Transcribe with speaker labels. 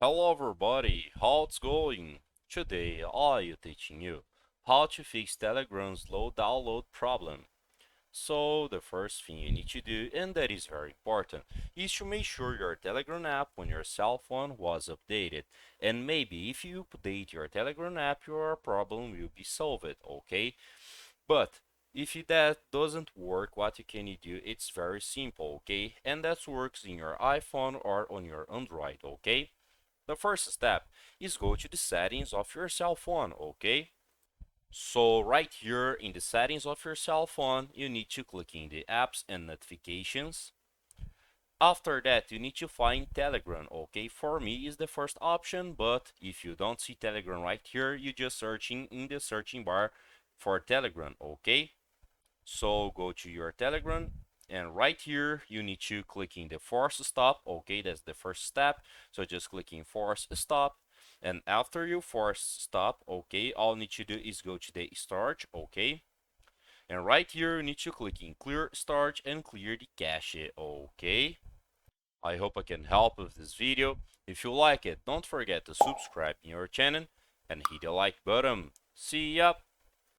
Speaker 1: Hello everybody, how it's going? Today I'll teaching you how to fix Telegram's slow download problem. So the first thing you need to do, and that is very important, is to make sure your Telegram app on your cell phone was updated. And maybe if you update your Telegram app, your problem will be solved, okay? But if that doesn't work, what you can do, it's very simple, okay? And that works in your iPhone or on your Android, okay? The first step is go to the settings of your cell phone, okay? So right here in the settings of your cell phone, you need to click in the apps and notifications. After that, you need to find Telegram, okay? For me is the first option, but if you don't see Telegram right here, you just searching in the searching bar for Telegram, okay? So go to your Telegram and right here you need to click in the force stop. Okay, that's the first step. So just click in force stop, and after you force stop, okay, all you need to do is go to the storage. Okay, and right here you need to click in clear storage and clear the cache. Okay, I hope I can help with this video. If you like it, don't forget to subscribe in your channel and hit the like button. See ya.